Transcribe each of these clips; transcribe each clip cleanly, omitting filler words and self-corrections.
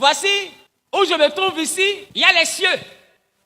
voici où je me trouve ici, il y a les cieux.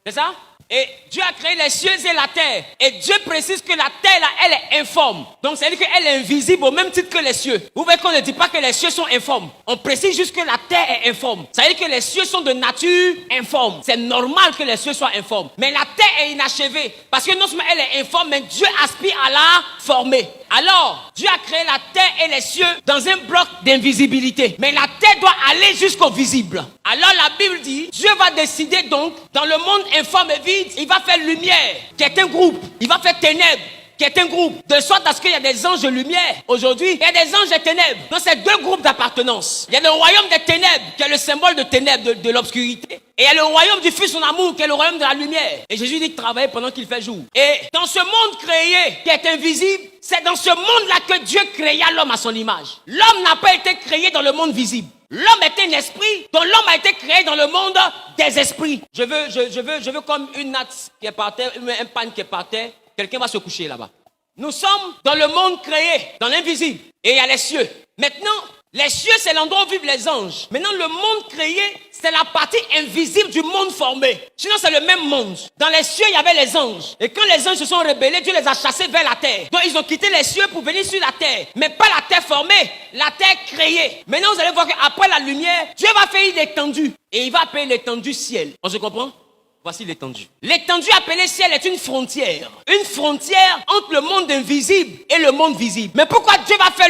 C'est ça? Et Dieu a créé les cieux et la terre. Et Dieu précise que la terre, là, elle est informe. Donc, ça veut dire qu'elle est invisible au même titre que les cieux. Vous voyez qu'on ne dit pas que les cieux sont informes. On précise juste que la terre est informe. Ça veut dire que les cieux sont de nature informe. C'est normal que les cieux soient informes. Mais la terre est inachevée. Parce que non seulement elle est informe, mais Dieu aspire à la former. Alors, Dieu a créé la terre et les cieux dans un bloc d'invisibilité. Mais la terre doit aller jusqu'au visible. Alors la Bible dit, Dieu va décider donc, dans le monde informe et vide, il va faire lumière, qui est un groupe. Il va faire ténèbres, qui est un groupe. De sorte à ce qu'il y a des anges de lumière. Aujourd'hui, il y a des anges de ténèbres. Donc c'est deux groupes d'appartenance. Il y a le royaume des ténèbres, qui est le symbole de ténèbres, de l'obscurité. Et il y a le royaume du Fils son amour, qui est le royaume de la lumière. Et Jésus dit de travailler pendant qu'il fait jour. Et dans ce monde créé, qui est invisible, c'est dans ce monde-là que Dieu créa l'homme à son image. L'homme n'a pas été créé dans le monde visible. L'homme est un esprit, dont l'homme a été créé dans le monde des esprits. Je veux comme une natte qui est par terre, un pan qui est par terre. Quelqu'un va se coucher là-bas. Nous sommes dans le monde créé, dans l'invisible. Et il y a les cieux. Maintenant, les cieux, c'est l'endroit où vivent les anges. Maintenant, le monde créé, c'est la partie invisible du monde formé. Sinon, c'est le même monde. Dans les cieux, il y avait les anges. Et quand les anges se sont rebellés, Dieu les a chassés vers la terre. Donc, ils ont quitté les cieux pour venir sur la terre. Mais pas la terre formée, la terre créée. Maintenant, vous allez voir qu'après la lumière, Dieu va faire une étendue. Et il va appeler l'étendue ciel. On se comprend? Voici l'étendue. L'étendue appelée ciel est une frontière. Une frontière entre le monde invisible et le monde visible. Mais pourquoi Dieu va faire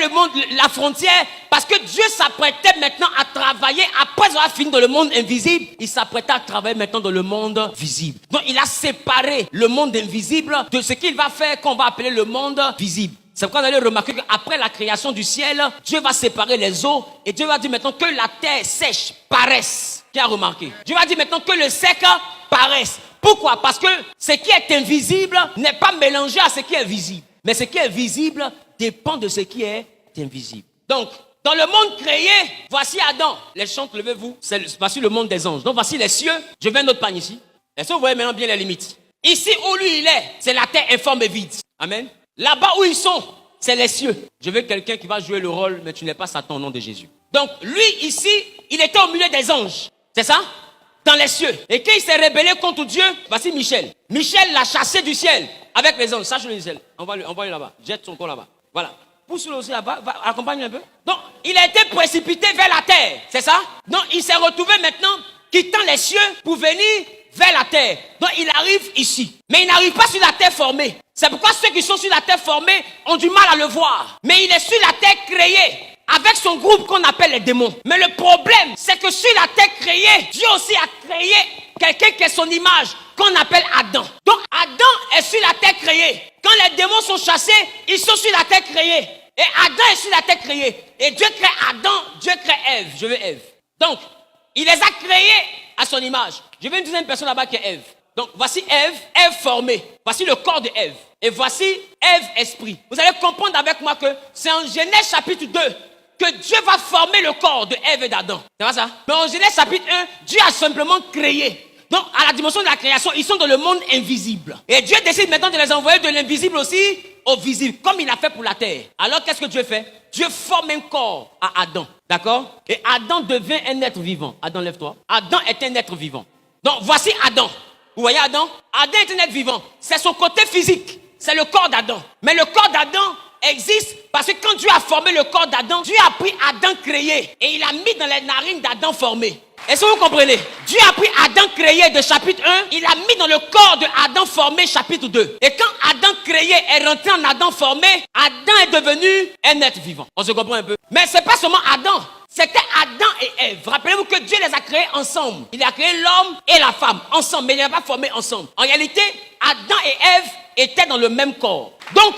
la frontière? Parce que Dieu s'apprêtait maintenant à travailler, après avoir fini dans le monde invisible, il s'apprêtait à travailler maintenant dans le monde visible. Donc il a séparé le monde invisible de ce qu'il va faire qu'on va appeler le monde visible. C'est pourquoi vous allez remarquer qu'après la création du ciel, Dieu va séparer les eaux et Dieu va dire maintenant que la terre sèche paraisse. Qui a remarqué? Dieu va dire maintenant que le sec paraisse. Pourquoi? Parce que ce qui est invisible n'est pas mélangé à ce qui est visible. Mais ce qui est visible dépend de ce qui est invisible. Donc, dans le monde créé, voici Adam. Les chantres, levez-vous. Voici le monde des anges. Donc, voici les cieux. Je vais un autre pan ici. Est-ce que vous voyez maintenant bien les limites? Ici où lui il est, c'est la terre informe et vide. Amen. Là-bas où ils sont, c'est les cieux. Je veux quelqu'un qui va jouer le rôle, mais tu n'es pas Satan au nom de Jésus. Donc, lui ici, il était au milieu des anges. C'est ça? Dans les cieux. Et quand il s'est rébellé contre Dieu, voici Michel. Michel l'a chassé du ciel avec les anges. Sache-le, Michel. Envoie-le là-bas. Jette son corps là-bas. Voilà. Pousse-le aussi là-bas. Accompagne-le un peu. Donc, il a été précipité vers la terre. C'est ça? Donc, il s'est retrouvé maintenant quittant les cieux pour venir vers la terre. Donc, il arrive ici. Mais il n'arrive pas sur la terre formée. C'est pourquoi ceux qui sont sur la terre formée ont du mal à le voir. Mais il est sur la terre créée. Avec son groupe qu'on appelle les démons. Mais le problème, c'est que sur la terre créée, Dieu aussi a créé quelqu'un qui est son image, qu'on appelle Adam. Donc Adam est sur la terre créée. Quand les démons sont chassés, ils sont sur la terre créée. Et Adam est sur la terre créée. Et Dieu crée Adam, Dieu crée Ève. Je veux Ève. Donc, il les a créés à son image. Je veux une deuxième personne là-bas qui est Ève. Donc, voici Ève, Ève formée. Voici le corps de Ève. Et voici Ève esprit. Vous allez comprendre avec moi que c'est en Genèse chapitre 2 que Dieu va former le corps de Ève et d'Adam. C'est pas ça? Mais en Genèse chapitre 1, Dieu a simplement créé. Donc, à la dimension de la création, ils sont dans le monde invisible. Et Dieu décide maintenant de les envoyer de l'invisible aussi au visible, comme il a fait pour la terre. Alors, qu'est-ce que Dieu fait? Dieu forme un corps à Adam. D'accord? Et Adam devient un être vivant. Adam, lève-toi. Adam est un être vivant. Donc, voici Adam. Vous voyez Adam? Adam est un être vivant. C'est son côté physique. C'est le corps d'Adam. Mais le corps d'Adam existe parce que quand Dieu a formé le corps d'Adam, Dieu a pris Adam créé et il a mis dans les narines d'Adam formé. Est-ce que vous comprenez? Dieu a pris Adam créé de chapitre 1, il a mis dans le corps de Adam formé chapitre 2. Et quand Adam créé est rentré en Adam formé, Adam est devenu un être vivant. On se comprend un peu? Mais c'est pas seulement Adam. C'était Adam et Ève. Rappelez-vous que Dieu les a créés ensemble. Il a créé l'homme et la femme ensemble, mais il ne les a pas formés ensemble. En réalité, Adam et Ève étaient dans le même corps. Donc,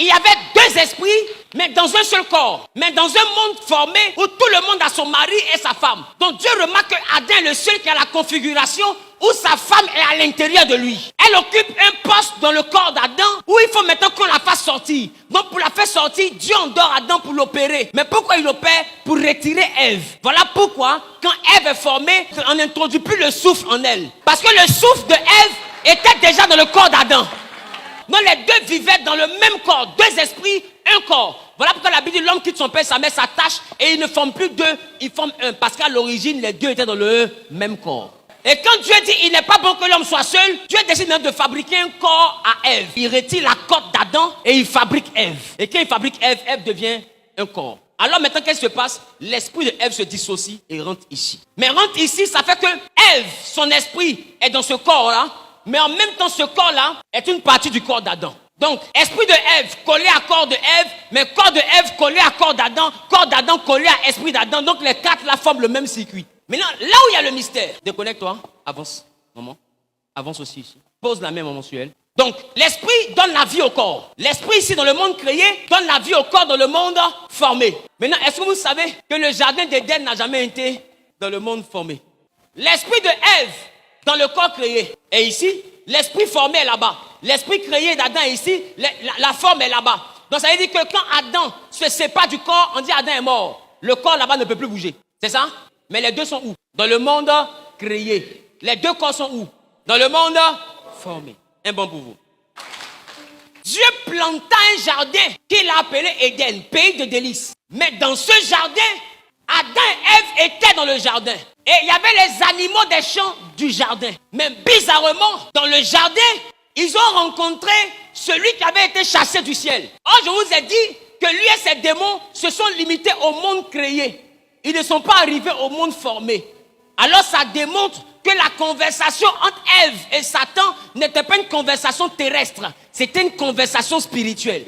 il y avait deux esprits, mais dans un seul corps. Mais dans un monde formé où tout le monde a son mari et sa femme. Donc Dieu remarque qu'Adam est le seul qui a la configuration où sa femme est à l'intérieur de lui. Elle occupe un poste dans le corps d'Adam où il faut maintenant qu'on la fasse sortir. Donc pour la faire sortir, Dieu endort Adam pour l'opérer. Mais pourquoi il opère? Pour retirer Ève. Voilà pourquoi quand Ève est formée, on n'introduit plus le souffle en elle. Parce que le souffle de Ève était déjà dans le corps d'Adam. Donc les deux vivaient dans le même corps, deux esprits, un corps. Voilà pourquoi la Bible dit l'homme quitte son père, sa mère, s'attache et il ne forme plus deux, il forme un. Parce qu'à l'origine, les deux étaient dans le même corps. Et quand Dieu dit il n'est pas bon que l'homme soit seul, Dieu décide même de fabriquer un corps à Ève. Il retire la côte d'Adam et il fabrique Ève. Et quand il fabrique Ève, Ève devient un corps. Alors maintenant, qu'est-ce qui se passe? L'esprit de Ève se dissocie et rentre ici. Mais rentre ici, ça fait que Ève, son esprit est dans ce corps-là, mais en même temps, ce corps-là est une partie du corps d'Adam. Donc, esprit de Ève collé à corps de Ève, mais corps de Ève collé à corps d'Adam collé à esprit d'Adam. Donc, les quatre là forment le même circuit. Maintenant, là où il y a le mystère, déconnecte-toi, avance, maman, avance aussi ici. Pose la main, maman, sur elle. Donc, l'esprit donne la vie au corps. L'esprit ici, dans le monde créé, donne la vie au corps dans le monde formé. Maintenant, est-ce que vous savez que le jardin d'Éden n'a jamais été dans le monde formé? L'esprit de Ève, dans le corps créé, est ici. L'esprit formé est là-bas. L'esprit créé d'Adam est ici. La forme est là-bas. Donc, ça veut dire que quand Adam se sépare du corps, on dit Adam est mort. Le corps là-bas ne peut plus bouger. C'est ça? Mais les deux sont où? Dans le monde créé. Les deux corps sont où? Dans le monde formé. Un bon pour vous. Dieu planta un jardin qu'il a appelé Éden, pays de délices. Mais dans ce jardin, Adam et Ève étaient dans le jardin. Et il y avait les animaux des champs du jardin. Mais bizarrement, dans le jardin, ils ont rencontré celui qui avait été chassé du ciel. Or, je vous ai dit que lui et ses démons se sont limités au monde créé. Ils ne sont pas arrivés au monde formé. Alors ça démontre que la conversation entre Ève et Satan n'était pas une conversation terrestre. C'était une conversation spirituelle.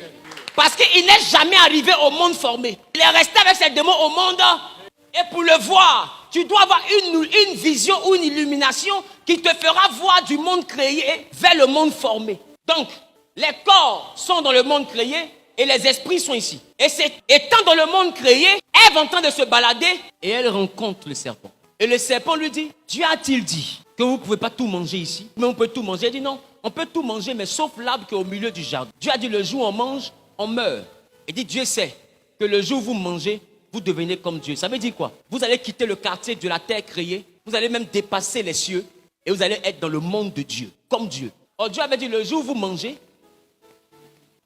Parce qu'il n'est jamais arrivé au monde formé. Il est resté avec ses démons au monde. Et pour le voir, tu dois avoir une vision ou une illumination qui te fera voir du monde créé vers le monde formé. Donc, les corps sont dans le monde créé et les esprits sont ici. Et c'est étant dans le monde créé, Ève est en train de se balader et elle rencontre le serpent. Et le serpent lui dit, Dieu a-t-il dit que vous ne pouvez pas tout manger ici? Mais on peut tout manger. Elle dit non, on peut tout manger, mais sauf l'arbre qui est au milieu du jardin. Dieu a dit le jour où on mange, on meurt. Il dit Dieu sait que le jour où vous mangez, vous devenez comme Dieu. Ça veut dire quoi? Vous allez quitter le quartier de la terre créée, vous allez même dépasser les cieux et vous allez être dans le monde de Dieu, comme Dieu. Or Dieu avait dit le jour où vous mangez,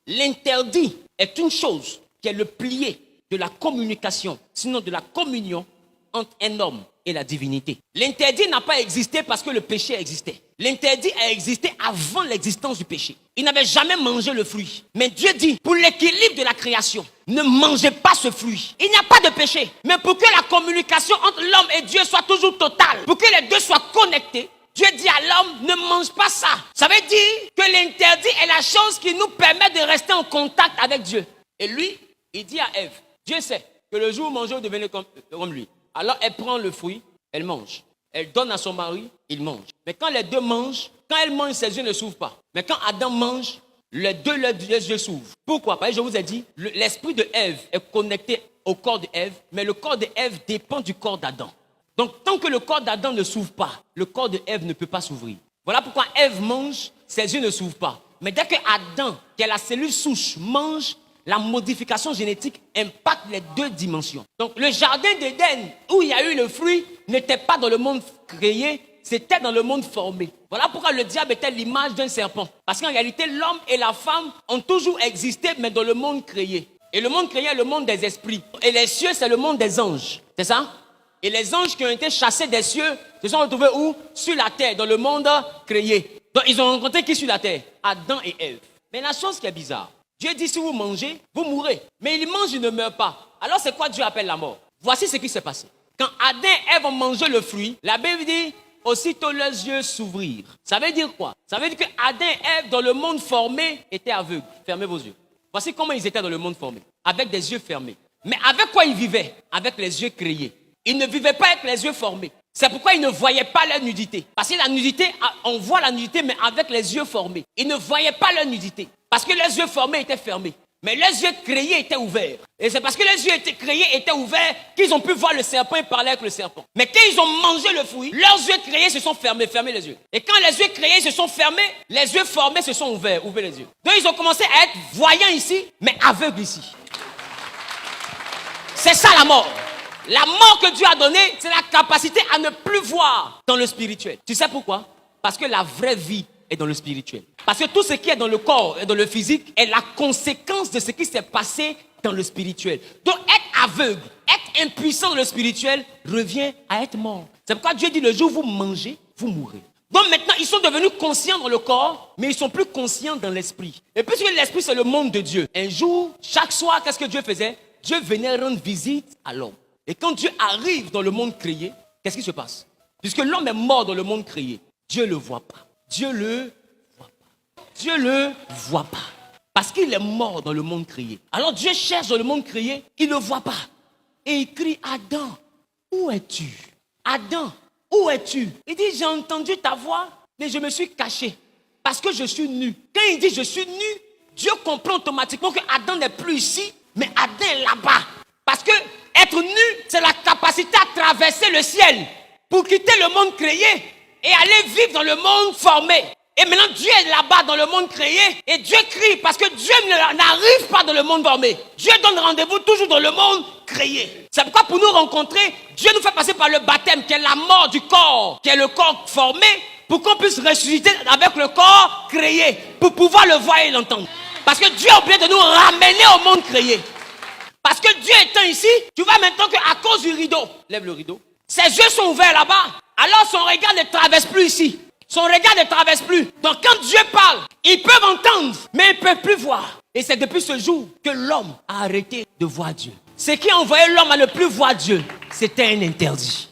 l'interdit est une chose qui est le plié de la communication, sinon de la communion entre un homme et la divinité. L'interdit n'a pas existé parce que le péché existait. L'interdit a existé avant l'existence du péché. Il n'avait jamais mangé le fruit. Mais Dieu dit, pour l'équilibre de la création, ne mangez pas ce fruit. Il n'y a pas de péché. Mais pour que la communication entre l'homme et Dieu soit toujours totale, pour que les deux soient connectés, Dieu dit à l'homme, ne mange pas ça. Ça veut dire que l'interdit est la chose qui nous permet de rester en contact avec Dieu. Et lui, il dit à Ève, Dieu sait que le jour où vous mangez, vous devenez comme lui. Alors elle prend le fruit, elle mange. Elle donne à son mari, il mange. Mais quand les deux mangent, quand elle mange, ses yeux ne s'ouvrent pas. Mais quand Adam mange, les deux les yeux s'ouvrent. Pourquoi? Parce que je vous ai dit, l'esprit de Ève est connecté au corps de Ève, mais le corps de Ève dépend du corps d'Adam. Donc tant que le corps d'Adam ne s'ouvre pas, le corps de Ève ne peut pas s'ouvrir. Voilà pourquoi Ève mange, ses yeux ne s'ouvrent pas. Mais dès que Adam, qui est la cellule souche, mange, la modification génétique impacte les deux dimensions. Donc le jardin d'Éden, où il y a eu le fruit, n'était pas dans le monde créé, c'était dans le monde formé. Voilà pourquoi le diable était l'image d'un serpent. Parce qu'en réalité, l'homme et la femme ont toujours existé, mais dans le monde créé. Et le monde créé est le monde des esprits. Et les cieux, c'est le monde des anges. C'est ça? Et les anges qui ont été chassés des cieux se sont retrouvés où? Sur la terre, dans le monde créé. Donc ils ont rencontré qui sur la terre? Adam et Ève. Mais la chose qui est bizarre, Dieu dit si vous mangez, vous mourrez. Mais ils mangent, ils ne meurent pas. Alors c'est quoi Dieu appelle la mort? Voici ce qui s'est passé. Quand Adam et Ève ont mangé le fruit, la Bible dit aussitôt leurs yeux s'ouvrirent. Ça veut dire quoi? Ça veut dire que Adam et Ève dans le monde formé étaient aveugles. Fermez vos yeux. Voici comment ils étaient dans le monde formé. Avec des yeux fermés. Mais avec quoi ils vivaient? Avec les yeux créés. Ils ne vivaient pas avec les yeux formés. C'est pourquoi ils ne voyaient pas leur nudité. Parce que la nudité, on voit la nudité, mais avec les yeux formés. Ils ne voyaient pas leur nudité. Parce que les yeux formés étaient fermés. Mais les yeux créés étaient ouverts. Et c'est parce que les yeux créés étaient ouverts qu'ils ont pu voir le serpent et parler avec le serpent. Mais quand ils ont mangé le fruit, leurs yeux créés se sont fermés, fermés les yeux. Et quand les yeux créés se sont fermés, les yeux formés se sont ouverts, ouvrez les yeux. Donc ils ont commencé à être voyants ici, mais aveugles ici. C'est ça la mort. La mort que Dieu a donnée, c'est la capacité à ne plus voir dans le spirituel. Tu sais pourquoi? Parce que la vraie vie est dans le spirituel. Parce que tout ce qui est dans le corps et dans le physique est la conséquence de ce qui s'est passé dans le spirituel. Donc être aveugle, être impuissant dans le spirituel revient à être mort. C'est pourquoi Dieu dit le jour où vous mangez, vous mourrez. Donc maintenant, ils sont devenus conscients dans le corps, mais ils sont plus conscients dans l'esprit. Et puisque l'esprit, c'est le monde de Dieu, un jour, chaque soir, qu'est-ce que Dieu faisait? Dieu venait rendre visite à l'homme. Et quand Dieu arrive dans le monde créé, qu'est-ce qui se passe? Puisque l'homme est mort dans le monde créé, Dieu ne le voit pas. Dieu le voit pas. Dieu le voit pas. Parce qu'il est mort dans le monde créé. Alors Dieu cherche dans le monde créé, il ne le voit pas. Et il crie, Adam, où es-tu? Adam, où es-tu? Il dit, j'ai entendu ta voix, mais je me suis caché. Parce que je suis nu. Quand il dit je suis nu, Dieu comprend automatiquement que Adam n'est plus ici, mais Adam est là-bas. Parce que être nu, c'est la capacité à traverser le ciel pour quitter le monde créé et aller vivre dans le monde formé. Et maintenant, Dieu est là-bas dans le monde créé et Dieu crie parce que Dieu n'arrive pas dans le monde formé. Dieu donne rendez-vous toujours dans le monde créé. C'est pourquoi pour nous rencontrer, Dieu nous fait passer par le baptême qui est la mort du corps, qui est le corps formé, pour qu'on puisse ressusciter avec le corps créé, pour pouvoir le voir et l'entendre. Parce que Dieu a oublié de nous ramener au monde créé. Parce que Dieu étant ici, tu vois maintenant qu'à cause du rideau, lève le rideau, ses yeux sont ouverts là-bas, alors son regard ne traverse plus ici. Son regard ne traverse plus. Donc quand Dieu parle, ils peuvent entendre, mais ils ne peuvent plus voir. Et c'est depuis ce jour que l'homme a arrêté de voir Dieu. Ce qui a envoyé l'homme à ne plus voir Dieu, c'était un interdit.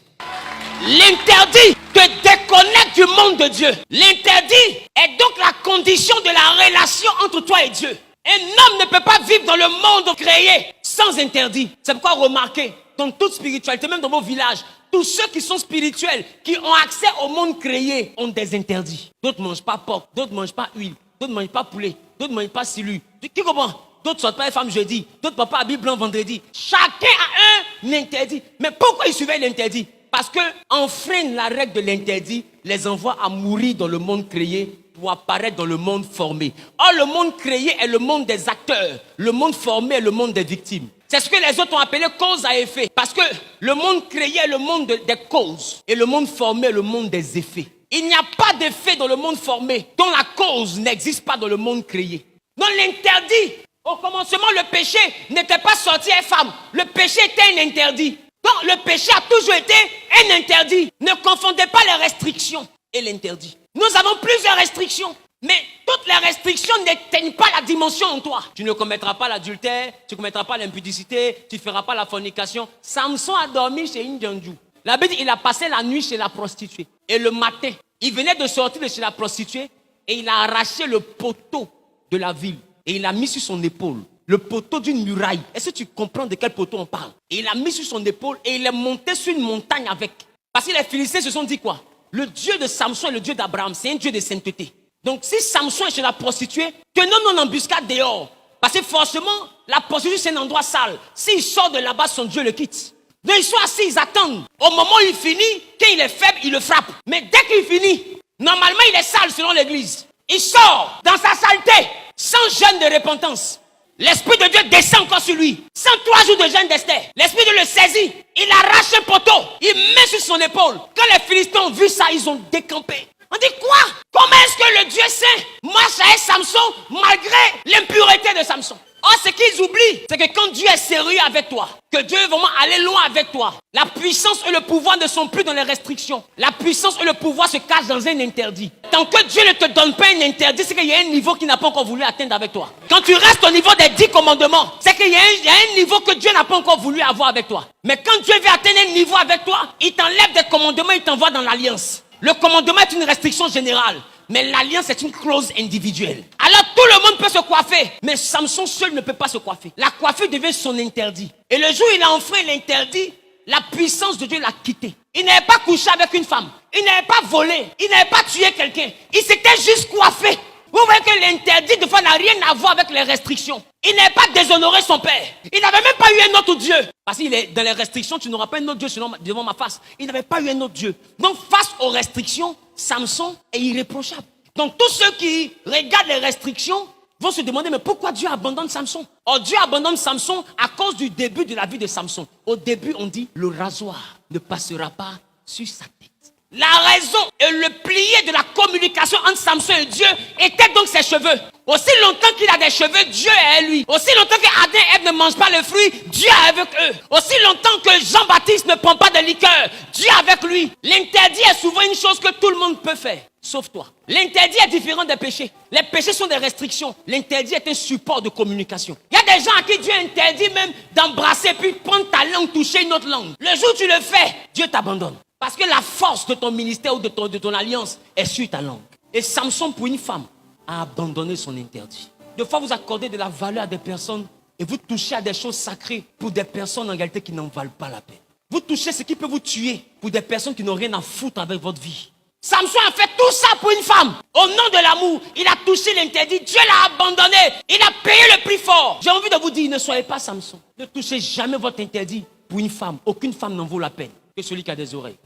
L'interdit te déconnecte du monde de Dieu. L'interdit est donc la condition de la relation entre toi et Dieu. Un homme ne peut pas vivre dans le monde créé sans interdit. C'est pourquoi remarquez, dans toute spiritualité, même dans vos villages, tous ceux qui sont spirituels, qui ont accès au monde créé, ont des interdits. D'autres ne mangent pas porc, d'autres ne mangent pas huile, d'autres ne mangent pas poulet, d'autres ne mangent pas cilu. Qui comprend? D'autres ne sortent pas les femmes jeudi, d'autres ne portent pas habit blanc vendredi. Chacun a un interdit. Mais pourquoi ils suivaient l'interdit? Parce qu'enfreindre la règle de l'interdit les envoie à mourir dans le monde créé pour apparaître dans le monde formé. Or, le monde créé est le monde des acteurs. Le monde formé est le monde des victimes. C'est ce que les autres ont appelé cause à effet. Parce que le monde créé est le monde des causes. Et le monde formé est le monde des effets. Il n'y a pas d'effet dans le monde formé dont la cause n'existe pas dans le monde créé. Donc l'interdit, au commencement, le péché n'était pas sorti à femme. Le péché était un interdit. Donc le péché a toujours été un interdit. Ne confondez pas les restrictions et l'interdit. Nous avons plusieurs restrictions. Mais toutes les restrictions n'éteignent pas la dimension en toi. Tu ne commettras pas l'adultère, tu ne commettras pas l'impudicité, tu ne feras pas la fornication. Samson a dormi chez une Djandjou. La Bible dit il a passé la nuit chez la prostituée. Et le matin, il venait de sortir de chez la prostituée et il a arraché le poteau de la ville. Et il l'a mis sur son épaule. Le poteau d'une muraille. Est-ce que tu comprends de quel poteau on parle? Et il l'a mis sur son épaule et il est monté sur une montagne avec. Parce que les Philistins se sont dit quoi? Le Dieu de Samson et le Dieu d'Abraham, c'est un Dieu de sainteté. Donc si Samson est chez la prostituée, tenons-nous en embuscade dehors. Parce que forcément, la prostituée c'est un endroit sale. S'il sort de là-bas, son Dieu le quitte. Donc ils sont assis, ils attendent. Au moment où il finit, quand il est faible, il le frappe. Mais dès qu'il finit, normalement il est sale selon l'église. Il sort dans sa saleté, sans jeûne de repentance. L'Esprit de Dieu descend encore sur lui. 103 jours de jeûne d'Esther. L'Esprit de Dieu le saisit. Il arrache un poteau. Il met sur son épaule. Quand les Philistins ont vu ça, ils ont décampé. On dit quoi? Comment est-ce que le Dieu saint marche avec Samson malgré l'impureté de Samson? Or, ce qu'ils oublient, c'est que quand Dieu est sérieux avec toi, que Dieu veut vraiment aller loin avec toi, la puissance et le pouvoir ne sont plus dans les restrictions. La puissance et le pouvoir se cachent dans un interdit. Tant que Dieu ne te donne pas un interdit, c'est qu'il y a un niveau qu'il n'a pas encore voulu atteindre avec toi. Quand tu restes au niveau des 10 commandements, c'est qu'il y a un niveau que Dieu n'a pas encore voulu avoir avec toi. Mais quand Dieu veut atteindre un niveau avec toi, il t'enlève des commandements, il t'envoie dans l'alliance. Le commandement est une restriction générale. Mais l'alliance est une clause individuelle. Alors tout le monde peut se coiffer. Mais Samson seul ne peut pas se coiffer. La coiffure devient son interdit. Et le jour où il a enfreint l'interdit, la puissance de Dieu l'a quitté. Il n'avait pas couché avec une femme. Il n'avait pas volé. Il n'avait pas tué quelqu'un. Il s'était juste coiffé. Vous voyez que l'interdit de fois n'a rien à voir avec les restrictions. Il n'avait pas déshonoré son père. Il n'avait même pas eu un autre Dieu. Parce qu'il est dans les restrictions, tu n'auras pas un autre Dieu devant ma face. Il n'avait pas eu un autre Dieu. Donc face aux restrictions, Samson est irréprochable. Donc tous ceux qui regardent les restrictions vont se demander mais pourquoi Dieu abandonne Samson? Or Dieu abandonne Samson à cause du début de la vie de Samson. Au début on dit le rasoir ne passera pas sur sa tête. La raison et le plié de la communication entre Samson et Dieu étaient donc ses cheveux. Aussi longtemps qu'il a des cheveux, Dieu est lui. Aussi longtemps que Adam et Ève ne mangent pas le fruit, Dieu est avec eux. Aussi longtemps que Jean-Baptiste ne prend pas de liqueur, Dieu est avec lui. L'interdit est souvent une chose que tout le monde peut faire, sauf toi. L'interdit est différent des péchés. Les péchés sont des restrictions. L'interdit est un support de communication. Il y a des gens à qui Dieu interdit même d'embrasser puis prendre ta langue, toucher une autre langue. Le jour où tu le fais, Dieu t'abandonne. Parce que la force de ton ministère ou de ton alliance est sur ta langue. Et Samson, pour une femme, a abandonné son interdit. Des fois, vous accordez de la valeur à des personnes et vous touchez à des choses sacrées pour des personnes en réalité qui n'en valent pas la peine. Vous touchez ce qui peut vous tuer pour des personnes qui n'ont rien à foutre avec votre vie. Samson a fait tout ça pour une femme. Au nom de l'amour, il a touché l'interdit. Dieu l'a abandonné. Il a payé le prix fort. J'ai envie de vous dire, ne soyez pas Samson. Ne touchez jamais votre interdit pour une femme. Aucune femme n'en vaut la peine que celui qui a des oreilles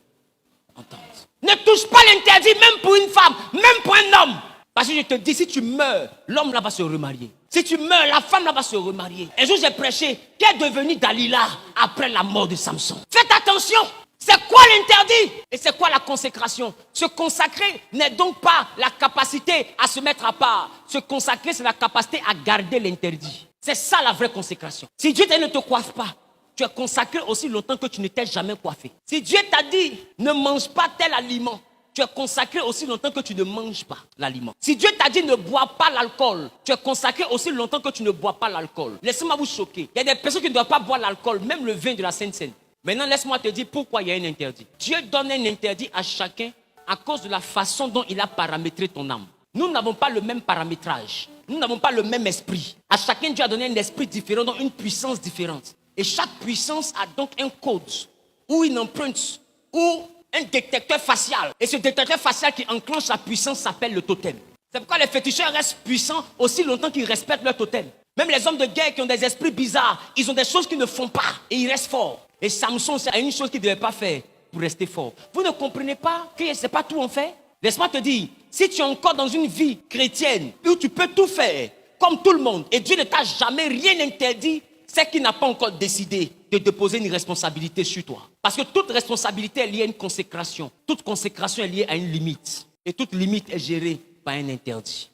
entende. Ne touche pas l'interdit même pour une femme, même pour un homme. Parce que je te dis, si tu meurs, l'homme là va se remarier. Si tu meurs, la femme là va se remarier. Un jour j'ai prêché, qu'est devenu Dalila après la mort de Samson? Faites attention. C'est quoi l'interdit? Et c'est quoi la consécration? Se consacrer n'est donc pas la capacité à se mettre à part. Se consacrer, c'est la capacité à garder l'interdit. C'est ça la vraie consécration. Si Dieu ne te coiffe pas, tu es consacré aussi longtemps que tu ne t'es jamais coiffé. Si Dieu t'a dit, ne mange pas tel aliment, tu es consacré aussi longtemps que tu ne manges pas l'aliment. Si Dieu t'a dit ne bois pas l'alcool, tu es consacré aussi longtemps que tu ne bois pas l'alcool. Laissez-moi vous choquer. Il y a des personnes qui ne doivent pas boire l'alcool, même le vin de la Sainte Seine. Maintenant, laisse-moi te dire pourquoi il y a un interdit. Dieu donne un interdit à chacun à cause de la façon dont il a paramétré ton âme. Nous n'avons pas le même paramétrage. Nous n'avons pas le même esprit. À chacun, Dieu a donné un esprit différent, donc une puissance différente. Et chaque puissance a donc un code, ou une empreinte, ou un détecteur facial. Et ce détecteur facial qui enclenche la puissance s'appelle le totem. C'est pourquoi les féticheurs restent puissants aussi longtemps qu'ils respectent leur totem. Même les hommes de guerre qui ont des esprits bizarres, ils ont des choses qu'ils ne font pas et ils restent forts. Et Samson, c'est une chose qu'il ne devait pas faire pour rester fort. Vous ne comprenez pas que ce n'est pas tout en fait? Laisse-moi te dire, si tu es encore dans une vie chrétienne où tu peux tout faire comme tout le monde et Dieu ne t'a jamais rien interdit, c'est qu'il n'a pas encore décidé de déposer une responsabilité sur toi. Parce que toute responsabilité est liée à une consécration. Toute consécration est liée à une limite. Et toute limite est gérée par un interdit.